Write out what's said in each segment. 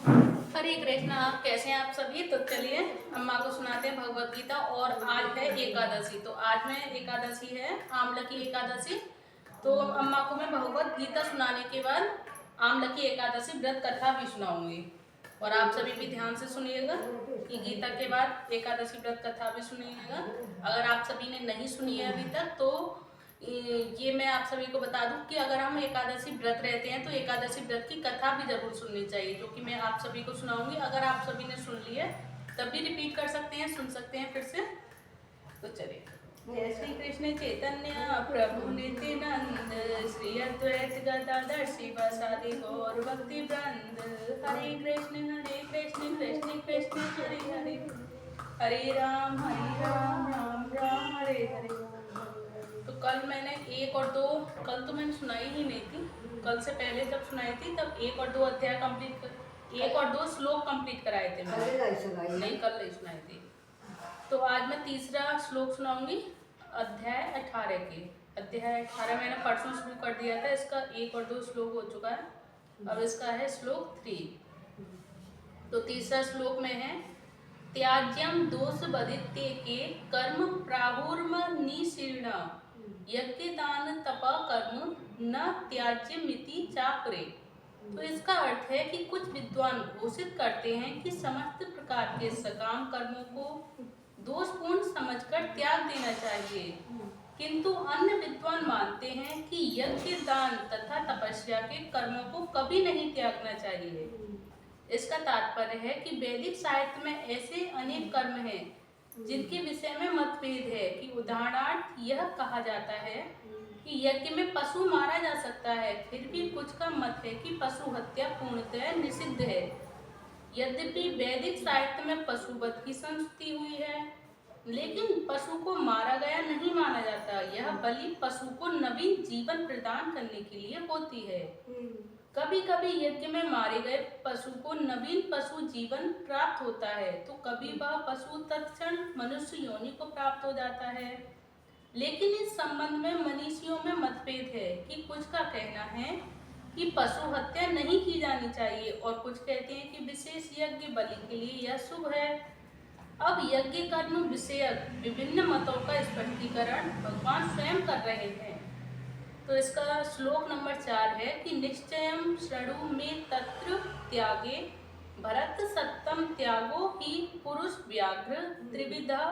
हरे कृष्णा। आप कैसे हैं आप सभी? तो चलिए अम्मा को सुनाते हैं भगवत गीता। और आज है एकादशी, तो आज में एकादशी है आंवला की एकादशी। तो अम्मा को मैं भगवत गीता सुनाने के बाद आंवला की एकादशी व्रत कथा भी सुनाऊंगी। और आप सभी भी ध्यान से सुनिएगा कि गीता के बाद एकादशी व्रत कथा भी सुनिएगा। अगर आप सभी ने नहीं सुनी है अभी तक तो ये मैं आप सभी को बता दूं कि अगर हम एकादशी व्रत रहते हैं तो एकादशी व्रत की कथा भी जरूर सुननी चाहिए, जो कि मैं आप सभी को सुनाऊंगी। अगर आप सभी ने सुन ली है तब भी रिपीट कर सकते हैं, सुन सकते हैं फिर से। तो चलिए। जय श्री कृष्ण चैतन्य प्रभु नित्यानंद श्री अद्वैत गदाधर शिवासादि गौर भक्ति वृंद। हरे कृष्ण कृष्ण कृष्ण हरे हरे, हरे राम राम राम हरे हरे। तो कल मैंने एक और दो, कल तो मैंने सुनाई ही नहीं थी, कल से पहले जब सुनाई थी तब एक और दो अध्याय एक और दो श्लोक कंप्लीट कराए थे मैंने। नहीं, कल नहीं सुनाई थी। तो आज मैं तीसरा श्लोक सुनाऊंगी अध्याय 18 के। अध्याय 18 मैंने परसों शुरू कर दिया था, इसका एक और दो श्लोक हो चुका है, अब इसका है श्लोक 3। तो तीसरा श्लोक में है त्याज्यम दोष बदित्य के कर्म प्राहुर्म निशीर्ण यज्ञ दान तपा कर्म न त्याज्य मिति चापरे। तो इसका अर्थ है कि कुछ विद्वान घोषित करते हैं कि समस्त प्रकार के सकाम कर्मों को दोषपूर्ण समझकर त्याग देना चाहिए, किंतु अन्य विद्वान मानते हैं कि यज्ञ दान तथा तपस्या के कर्मों को कभी नहीं त्यागना चाहिए। इसका तात्पर्य है कि वैदिक साहित्य में ऐसे अनेक कर्म हैं जिनके विषय में मतभेद है। कि उदाहरणार्थ यह कहा जाता है कि यज्ञ में पशु मारा जा सकता है, फिर भी कुछ का मत है कि पशु हत्या पूर्णतः निषिद्ध है। यद्यपि वैदिक साहित्य में पशुवध की संस्तुति हुई है, लेकिन पशु को मारा गया नहीं माना जाता। यह बलि पशु को नवीन जीवन प्रदान करने के लिए होती है। कभी कभी यज्ञ में मारे गए पशु को नवीन पशु जीवन प्राप्त होता है, तो कभी वह पशु तत्क्षण मनुष्य योनि को प्राप्त हो जाता है। लेकिन इस संबंध में मनीषियों में मतभेद है कि कुछ का कहना है कि पशु हत्या नहीं की जानी चाहिए और कुछ कहते हैं कि विशेष यज्ञ बलि के लिए यह शुभ है। अब यज्ञ कर्म विषयक विभिन्न मतों का स्पष्टीकरण भगवान स्वयं कर रहे हैं। तो इसका श्लोक नंबर 4 है कि निश्चयम शृणु में तत्र त्यागे भरत सत्तम त्यागो ही पुरुष व्याघ्र त्रिविधा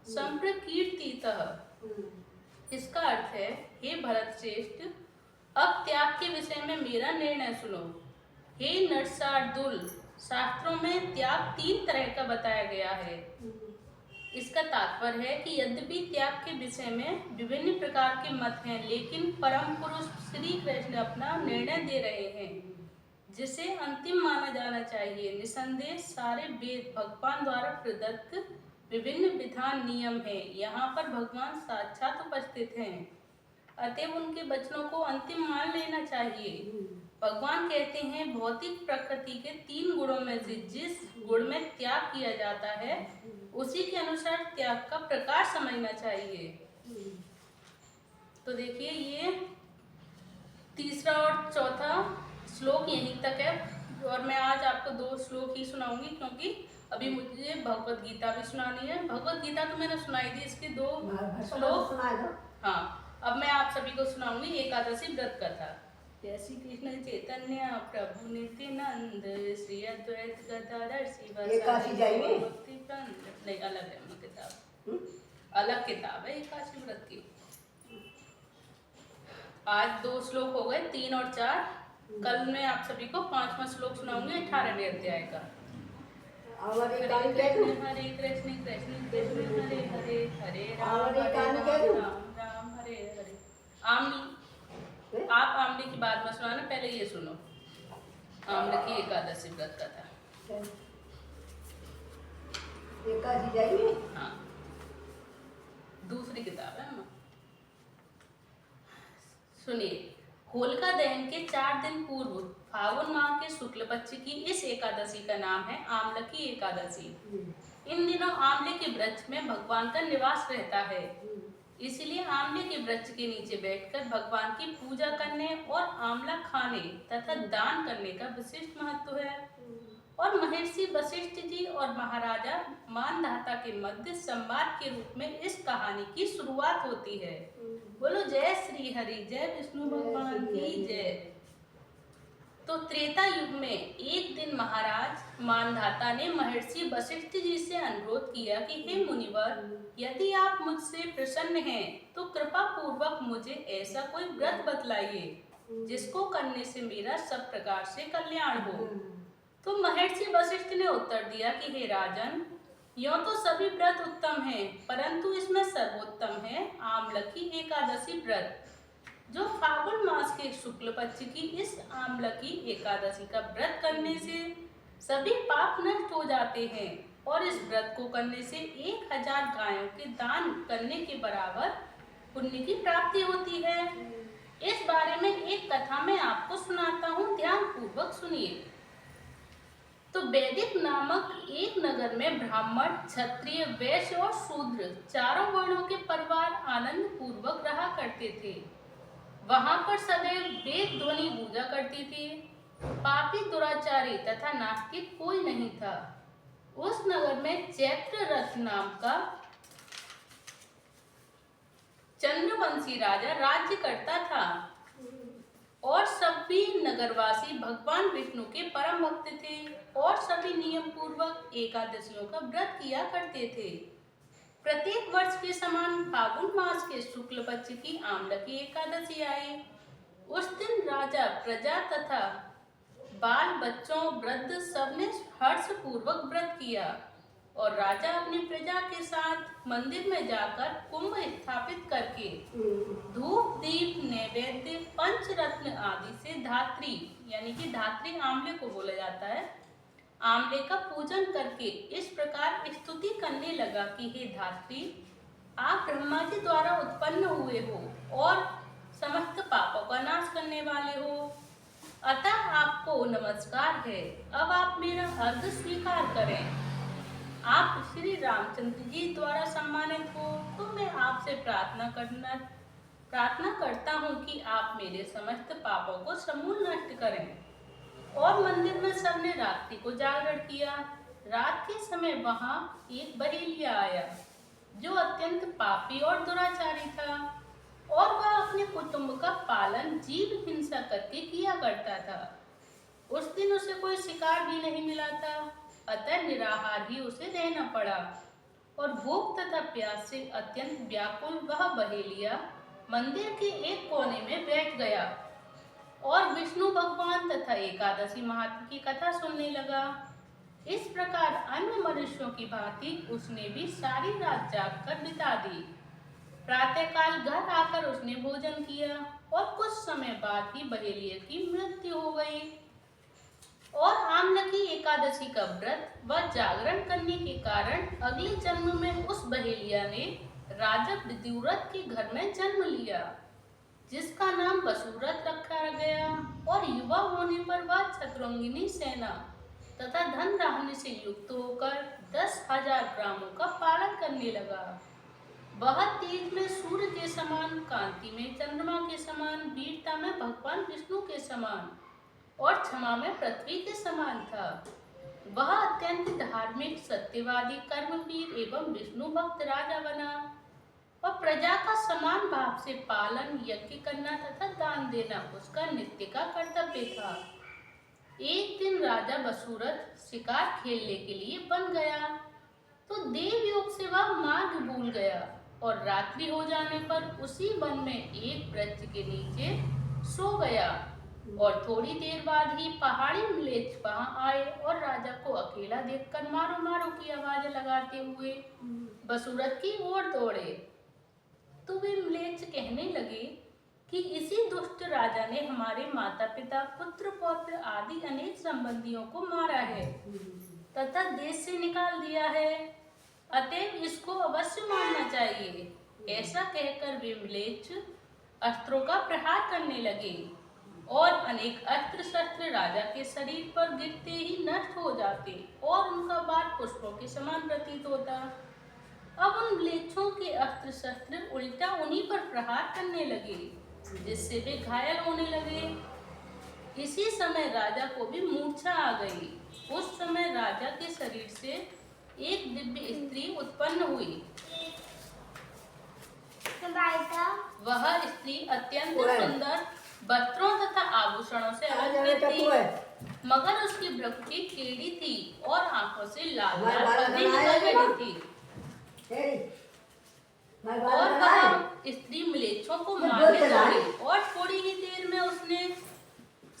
संप्रकीर्तितः। इसका अर्थ है, हे भरत श्रेष्ठ, अब त्याग के विषय में मेरा निर्णय सुनो। हे नरसार्दुल, शास्त्रों में त्याग 3 तरह का बताया गया है। इसका तात्पर्य है कि यद्यपि त्याग के विषय में विभिन्न प्रकार के मत हैं, लेकिन परम पुरुष श्री कृष्ण अपना निर्णय दे रहे हैं जिसे अंतिम माना जाना चाहिए। निसंदेह सारे वेद भगवान द्वारा प्रदत्त विभिन्न विधान नियम हैं। यहाँ पर भगवान साक्षात उपस्थित हैं, अतएव उनके वचनों को अंतिम मान लेना चाहिए। भगवान कहते हैं भौतिक प्रकृति के 3 गुणों में से जिस गुण में त्याग किया जाता है उसी के अनुसार त्याग का प्रकार समझना चाहिए। तो देखिए, ये तीसरा और चौथा श्लोक यहीं तक है और मैं आज आपको 2 श्लोक ही सुनाऊंगी, क्योंकि अभी मुझे भगवत गीता भी सुनानी है। भगवत गीता तो मैंने सुनाई थी, इसके 2 श्लोक। हाँ, अब मैं आप सभी को सुनाऊंगी एकादशी व्रत कथा। जय श्री कृष्ण चैतन्य प्रभु नित्यानंद श्री अद्वैत गदाधर शिवासादि भक्ति वृंद। नहीं, अलग है किताब, अलग किताब है एकादशी व्रत की। आज 2 श्लोक हो गए, 3 और 4। कल मैं आप सभी को 5वां श्लोक सुनाऊंगी 18वें अध्याय का। हरे कृष्ण कृष्ण कृष्ण हरे हरे, हरे राम राम हरे हरे। आमली, आप आमली की बात मत सुनाना, पहले ये सुनो आमली की एकादशी व्रत कथा। हाँ, दूसरी किताब है। सुनिए, होलिका दहन के 4 दिन पूर्व फागुन माह के शुक्ल पक्ष की इस एकादशी का नाम है आंवला की एकादशी। इन दिनों आंवले के वृक्ष में भगवान का निवास रहता है। इसलिए आंवले के वृक्ष के नीचे बैठकर भगवान की पूजा करने और आंवला खाने तथा दान करने का विशिष्ट महत्व है। और महर्षि वशिष्ठ जी और महाराजा मानधाता के मध्य संवाद के रूप में इस कहानी की शुरुआत होती है। बोलो जय श्री हरि, जय विष्णु भगवान की जय। तो त्रेता युग में एक दिन महाराज मानधाता ने महर्षि वशिष्ठ जी से अनुरोध किया कि हे मुनिवर, यदि आप मुझसे प्रसन्न हैं तो कृपा पूर्वक मुझे ऐसा कोई व्रत बतलाइए जिसको करने से मेरा सब प्रकार से कल्याण हो। तो महर्षि वशिष्ठ ने उत्तर दिया कि हे राजन, यूं तो सभी व्रत उत्तम हैं, परंतु इसमें सर्वोत्तम है आमलकी एकादशी व्रत, जो फागुन मास के शुक्ल पक्ष की इस आमलकी एकादशी का व्रत करने से सभी पाप नष्ट हो जाते हैं और इस व्रत को करने से 1000 गायों के दान करने के बराबर पुण्य की प्राप्ति होती है। इस बारे में एक कथा मैं आपको सुनाता हूँ, ध्यान पूर्वक सुनिए। तो वैदिक नामक एक नगर में ब्राह्मण, क्षत्रिय, वैश्य और शूद्र चारों वर्णों के परिवार आनंद पूर्वक रहा करते थे। वहां पर सदैव वेद ध्वनि गूंजा करती थी। पापी, दुराचारी तथा नास्तिक कोई नहीं था। उस नगर में चैत्र रथ नाम का चंद्रवंशी राजा राज्य करता था और सभी नगरवासी भगवान विष्णु के परम भक्त थे और सभी नियम पूर्वक एकादशियों का व्रत किया करते थे। प्रत्येक वर्ष के समान फागुन मास के शुक्ल पक्ष की आमलकी एकादशी आई। उस दिन राजा, प्रजा तथा बाल बच्चों, वृद्ध सबने हर्ष पूर्वक व्रत किया और राजा अपनी प्रजा के साथ मंदिर में जाकर कुंभ स्थापित करके धूप, दीप, नैवेद्य, पंचरत्न आदि से धात्री, यानी कि धात्री आंवले को बोला जाता है, आंवले का पूजन करके इस प्रकार स्तुति करने लगा कि हे धात्री, आप ब्रह्मा जी द्वारा उत्पन्न हुए हो और समस्त पापों का नाश करने वाले हो, अतः आपको नमस्कार है। अब आप मेरा अर्घ स्वीकार करें। आप श्री रामचंद्र जी द्वारा सम्मानित हो, तो मैं आपसे प्रार्थना करता हूँ कि आप मेरे समस्त पापों को समूल नष्ट करें। और मंदिर में सबने रात्रि को जागरण किया। रात के समय वहां एक बहेलिया आया जो अत्यंत पापी और दुराचारी था और वह अपने कुटुंब का पालन जीव हिंसा करके किया करता था। उस दिन उसे कोई शिकार भी नहीं मिला था, अतः निराहार ही उसे रहना पड़ा और भूख तथा प्यास से अत्यंत व्याकुल वह बहेलिया मंदिर के एक कोने में बैठ गया और विष्णु भगवान तथा एकादशी महात्म्य की कथा सुनने लगा। इस प्रकार अन्य मनुष्यों की भांति उसने भी सारी रात जागकर बिता दी। प्रातःकाल घर आकर उसने भोजन किया और कुछ समय बाद ही बहेलिया की मृत्यु हो गई। और आमलकी एकादशी का व्रत व जागरण करने के कारण अगले जन्म में उस बहेलिया ने राजा विदुरथ के घर में जन्म लिया, जिसका नाम वसुरथ रखा गया। और युवा होने पर वह चतुरंगिनी सेना तथा धन धान्य से युक्त होकर 10,000 ग्रामों का पालन करने लगा। वह तेज में सूर्य के समान, कांति में चंद्रमा के समान, वीरता में भगवान विष्णु के समान और क्षमा में पृथ्वी के समान था। वह अत्यंत धार्मिक, सत्यवादी, कर्मवीर एवं विष्णु भक्त राजा बना और प्रजा का समान भाव से पालन, यज्ञ करना तथा दान देना उसका नित्य का कर्तव्य था। एक दिन राजा वसुरथ शिकार खेलने के लिए वन गया, तो देव योग से वह मार्ग भूल गया और रात्रि हो जाने पर उसी वन में एक वृक्ष के नीचे सो गया। और थोड़ी देर बाद ही पहाड़ी म्लेच्छ वहां आए और राजा को अकेला देखकर मारो मारो की आवाज लगाते हुए वसुरथ की ओर दौड़े। तो वे म्लेच्छ कहने लगे कि इसी दुष्ट राजा ने हमारे माता पिता, पुत्र पौत्र आदि अनेक संबंधियों को मारा है तथा देश से निकाल दिया है, अतएव इसको अवश्य मारना चाहिए। ऐसा कहकर वे म्लेच्छ अस्त्रों का प्रहार करने लगे और अनेक अस्त्र शस्त्र राजा के शरीर पर गिरते ही नष्ट हो जाते और उनका बाल पुष्पों के समान प्रतीत होता। अब उन म्लेच्छों के अस्त्र शस्त्र उल्टा उन्हीं पर प्रहार करने लगे, जिससे वे घायल होने लगे। इसी समय राजा को भी मूर्छा आ गई। उस समय राजा के शरीर से एक दिव्य स्त्री उत्पन्न हुई। वह स्त्री अत्यंत सुंदर वस्त्रों तथा आभूषणों से अलंकृत थी, मगर उसकी भ्रुकुटी टेढ़ी थी और आंखों से लाल लाल पर्दे निकल रही थी। और वह स्त्री म्लेच्छों को मारने लगी और थोड़ी ही देर में उसने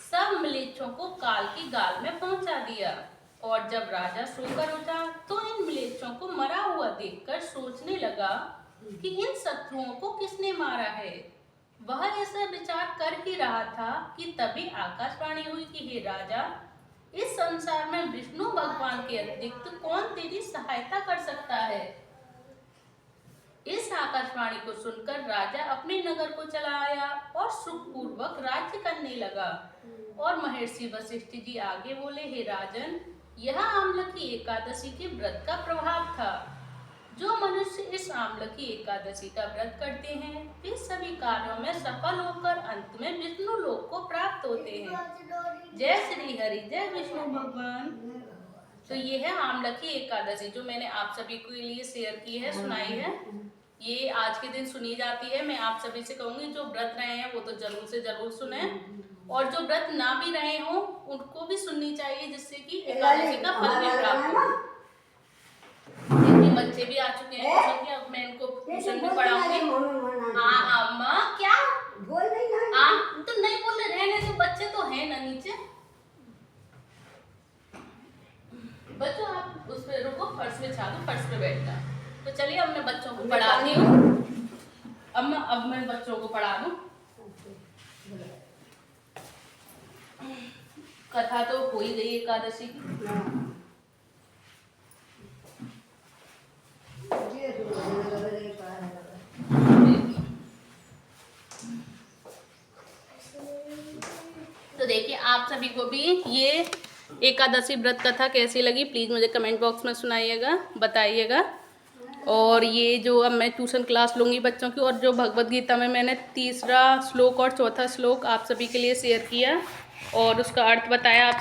सब म्लेच्छों को काल की गाल में पहुंचा दिया। और जब राजा सोकर उठा तो इन म्लेच्छों को मरा हुआ देखकर सोचने लगा कि इन शत्रुओं को किसने मारा है। वह ऐसा विचार कर ही रहा था कि तभी आकाशवाणी हुई कि हे राजा, इस संसार में विष्णु भगवान के अतिरिक्त कौन तेरी सहायता कर सकता है। इस आकाशवाणी को सुनकर राजा अपने नगर को चला आया और सुखपूर्वक राज्य करने लगा। और महर्षि वशिष्ठ जी आगे बोले, हे राजन, यह आमलकी एकादशी के व्रत का प्रभाव था। जो मनुष्य इस आमलकी एकादशी का व्रत करते हैं वे सभी कार्यों में सफल होकर अंत में विष्णु लोक को प्राप्त होते हैं। जय श्री हरि, जय विष्णु भगवान। तो ये है आमलकी एकादशी जो मैंने आप सभी के लिए शेयर की है, सुनाई है। ये आज के दिन सुनी जाती है। मैं आप सभी से कहूंगी जो व्रत रहे हैं वो तो जरूर से जरूर सुने, और जो व्रत ना भी रहे हो उनको भी सुननी चाहिए, जिससे कि एकादशी का फल भी प्राप्त हो। बच्चे भी आ चुके हैं ट्यूशन के, अब मैं इनको ट्यूशन भी पढ़ाऊंगी। हाँ अम्मा, क्या बोल रही है? तो नहीं बोल रहे, रहने दो, बच्चे तो हैं ना नीचे। बच्चों आप उस पे रुको, फर्श पे छा दो, फर्श पे बैठना। तो चलिए अब मैं बच्चों को पढ़ाती हूँ। अम्मा अब मैं बच्चों को पढ़ा दूँ। कथा तो हो ही गई एकादशी की। तो देखिए आप सभी को भी ये एकादशी व्रत कथा कैसी लगी प्लीज़ मुझे कमेंट बॉक्स में सुनाइएगा, बताइएगा। और ये जो अब मैं ट्यूशन क्लास लूँगी बच्चों की, और जो भगवद गीता में मैंने तीसरा श्लोक और चौथा श्लोक आप सभी के लिए शेयर किया और उसका अर्थ बताया आप